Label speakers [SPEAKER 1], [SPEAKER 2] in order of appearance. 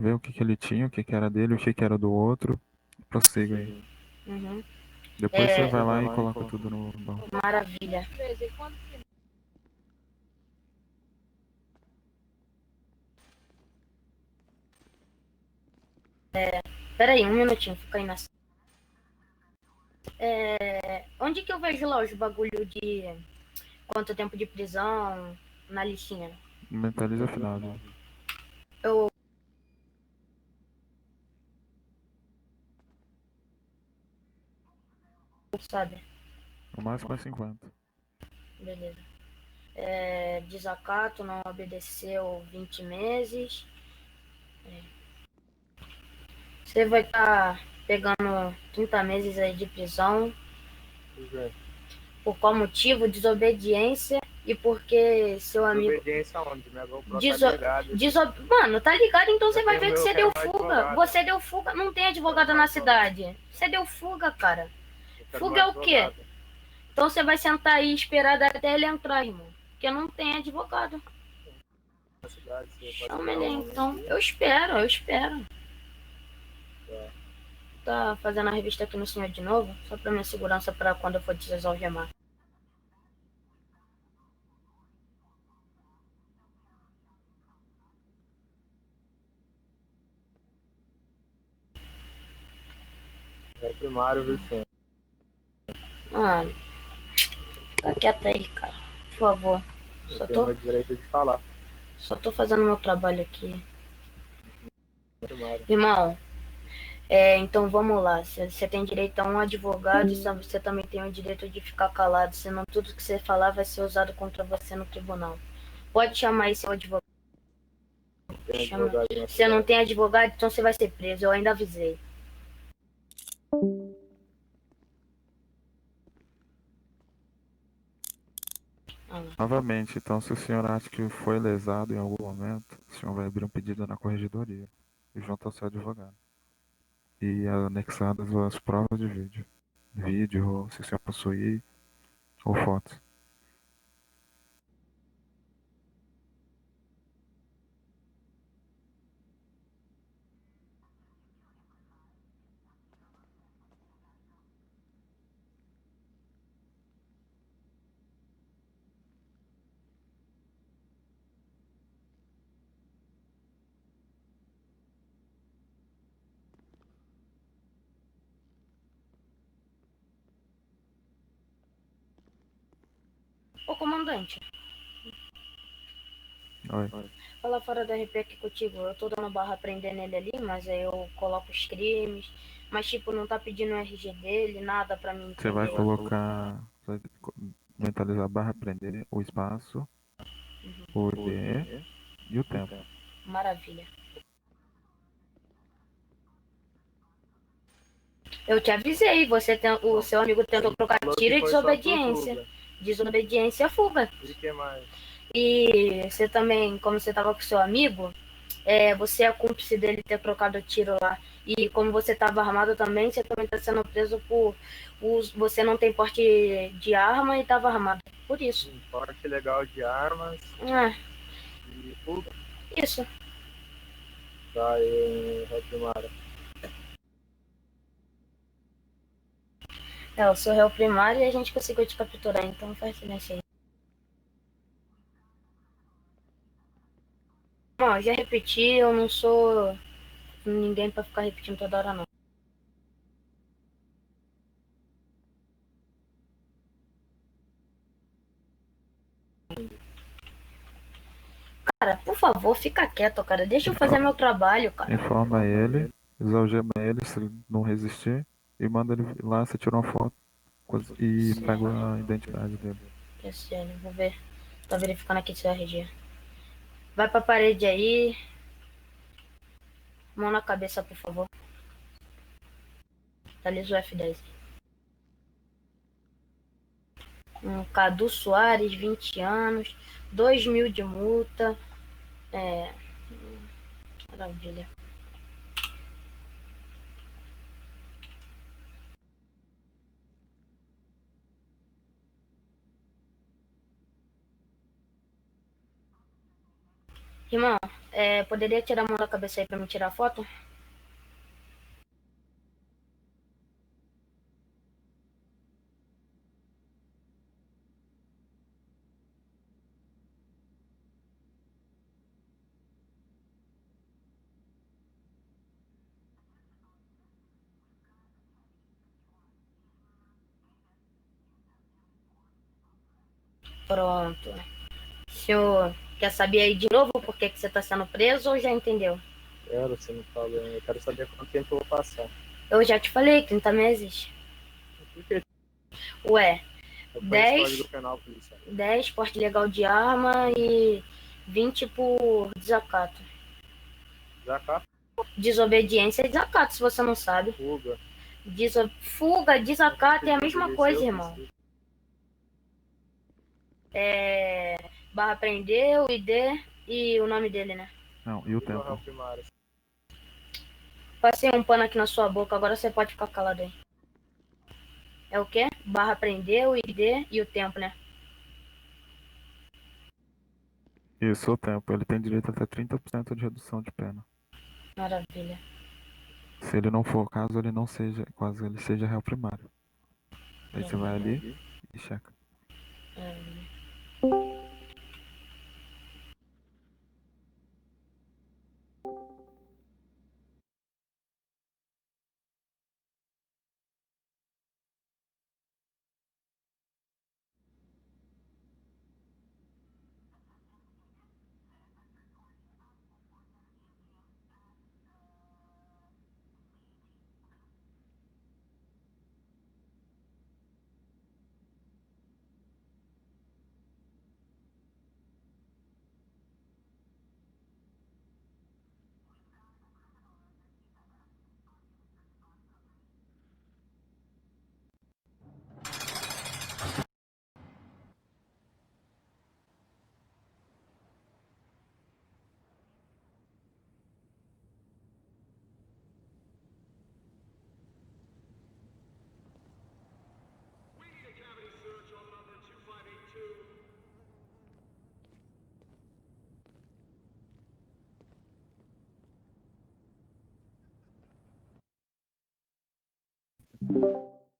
[SPEAKER 1] vê o que que ele tinha, o que que era dele, o que que era do outro. Prossiga aí.
[SPEAKER 2] Uhum.
[SPEAKER 1] Depois você
[SPEAKER 2] É,
[SPEAKER 1] vai lá e coloca tudo no banco.
[SPEAKER 2] maravilha. Pera aí, um minutinho, fica aí na. Onde que eu vejo lá os bagulho de quanto tempo de prisão na listinha?
[SPEAKER 1] Mentaliza afinável.
[SPEAKER 2] Eu, sabe?
[SPEAKER 1] O máximo é 50.
[SPEAKER 2] Beleza. Desacato, não obedeceu 20 meses. Você vai estar pegando 30 meses aí de prisão. Por qual motivo? Desobediência e porque seu amigo.
[SPEAKER 3] Desobediência onde? Minha GoPro tá
[SPEAKER 2] Deso...
[SPEAKER 3] ligada.
[SPEAKER 2] Mano, tá ligado? Então você
[SPEAKER 3] Eu
[SPEAKER 2] vai
[SPEAKER 3] tenho
[SPEAKER 2] ver que
[SPEAKER 3] meu,
[SPEAKER 2] você
[SPEAKER 3] quero
[SPEAKER 2] deu
[SPEAKER 3] mais
[SPEAKER 2] fuga.
[SPEAKER 3] advogado.
[SPEAKER 2] Você deu fuga. Não tem advogado na cidade. Você deu fuga, cara.
[SPEAKER 3] Eu quero
[SPEAKER 2] Fuga é
[SPEAKER 3] mais
[SPEAKER 2] o quê?
[SPEAKER 3] advogado.
[SPEAKER 2] Então você vai sentar aí e esperar até ele entrar, irmão. Porque não tem advogado.
[SPEAKER 3] Na cidade, você pode
[SPEAKER 2] Chama
[SPEAKER 3] esperar
[SPEAKER 2] ele
[SPEAKER 3] um
[SPEAKER 2] aí,
[SPEAKER 3] homem
[SPEAKER 2] então.
[SPEAKER 3] aqui.
[SPEAKER 2] Eu espero, eu espero.
[SPEAKER 3] Tá.
[SPEAKER 2] Tá fazendo a revista aqui no senhor de novo? Só pra minha segurança pra quando eu for desalgemar.
[SPEAKER 3] É primário, viu, senhor?
[SPEAKER 2] Mano, fica quieto aí, cara. Por favor.
[SPEAKER 3] Eu
[SPEAKER 2] Só
[SPEAKER 3] tenho
[SPEAKER 2] tô,
[SPEAKER 3] meu direito de falar.
[SPEAKER 2] só tô fazendo meu trabalho aqui.
[SPEAKER 3] Primário.
[SPEAKER 2] Irmão, então vamos lá. Você tem direito a um advogado e você também tem o direito de ficar calado, senão tudo que você falar vai ser usado contra você no tribunal. Pode chamar aí seu advogado.
[SPEAKER 3] Tem
[SPEAKER 2] Chama.
[SPEAKER 3] advogado na
[SPEAKER 2] Você não
[SPEAKER 3] cidade.
[SPEAKER 2] tem advogado, então você vai ser preso. Eu ainda avisei. Ah,
[SPEAKER 1] Novamente, então, se o senhor acha que foi lesado em algum momento, o senhor vai abrir um pedido na corregedoria e junto ao seu advogado. E anexadas as provas de vídeo. Vídeo, se o senhor possuir, ou fotos.
[SPEAKER 2] ô, comandante,
[SPEAKER 1] Oi.
[SPEAKER 2] fala fora do RP aqui contigo. Eu tô dando barra prender nele ali, mas aí eu coloco os crimes. Mas, tipo, não tá pedindo o RG dele, nada pra mim
[SPEAKER 1] Você vai
[SPEAKER 2] entender.
[SPEAKER 1] colocar, vai mentalizar barra prender, o espaço, o IP e o tempo.
[SPEAKER 2] Maravilha. Eu te avisei, o seu amigo tentou trocar
[SPEAKER 3] Falou
[SPEAKER 2] tiro
[SPEAKER 3] que
[SPEAKER 2] e
[SPEAKER 3] foi só por
[SPEAKER 2] desobediência.
[SPEAKER 3] fuga.
[SPEAKER 2] Desobediência é fuga.
[SPEAKER 3] E o que mais?
[SPEAKER 2] E você também, como você tava com seu amigo, você é cúmplice dele ter trocado tiro lá. E como você estava armado também, você também está sendo preso por você não tem porte de arma e estava armado. Por isso.
[SPEAKER 3] Porte legal de armas
[SPEAKER 2] É,
[SPEAKER 3] e fuga.
[SPEAKER 2] isso.
[SPEAKER 3] Tá, é primário.
[SPEAKER 2] Eu sou réu primário e a gente conseguiu te capturar, então faz silêncio aí. Bom, já repeti, eu não sou ninguém para ficar repetindo toda hora, não. Cara, por favor, fica quieto, cara. Deixa eu fazer meu trabalho, cara.
[SPEAKER 1] Informa ele, desalgema ele se ele não resistir e manda ele lá, você tira uma foto e pega a identidade dele.
[SPEAKER 2] Vou ver. Tô verificando aqui seu RG. Vai pra parede aí. Mão na cabeça, por favor. Atualiza o F10. Cadu Soares, 20 anos. 2.000 de multa. É. Maravilha. Irmão, poderia tirar a mão da cabeça aí pra me tirar a foto? Pronto. O senhor quer saber aí de novo por que você está sendo preso ou já entendeu?
[SPEAKER 3] Quero, você não falou. Eu quero saber quanto tempo eu vou passar.
[SPEAKER 2] Eu já te falei, 30 meses.
[SPEAKER 3] Por que?
[SPEAKER 2] Ué,
[SPEAKER 3] Eu conheço o
[SPEAKER 2] 10,
[SPEAKER 3] Código Penal, policial.
[SPEAKER 2] 10 porte ilegal de arma e 20 por desacato.
[SPEAKER 3] Desacato,
[SPEAKER 2] Desobediência é desacato, se você não sabe.
[SPEAKER 3] fuga.
[SPEAKER 2] Fuga, desacato é a mesma coisa,
[SPEAKER 3] Eu
[SPEAKER 2] irmão.
[SPEAKER 3] preciso.
[SPEAKER 2] Barra prender, o ID e o nome dele, né?
[SPEAKER 1] Não, e o
[SPEAKER 3] E meu réu
[SPEAKER 1] tempo?
[SPEAKER 3] primário?
[SPEAKER 2] Passei um pano aqui na sua boca, agora você pode ficar calado aí. É o quê? Barra prender, o ID e o tempo, né?
[SPEAKER 1] Isso, o tempo. Ele tem direito até 30% de redução de pena.
[SPEAKER 2] Maravilha.
[SPEAKER 1] Se ele não for, caso ele não seja, caso ele seja réu primário. Aí você vai ali e checa.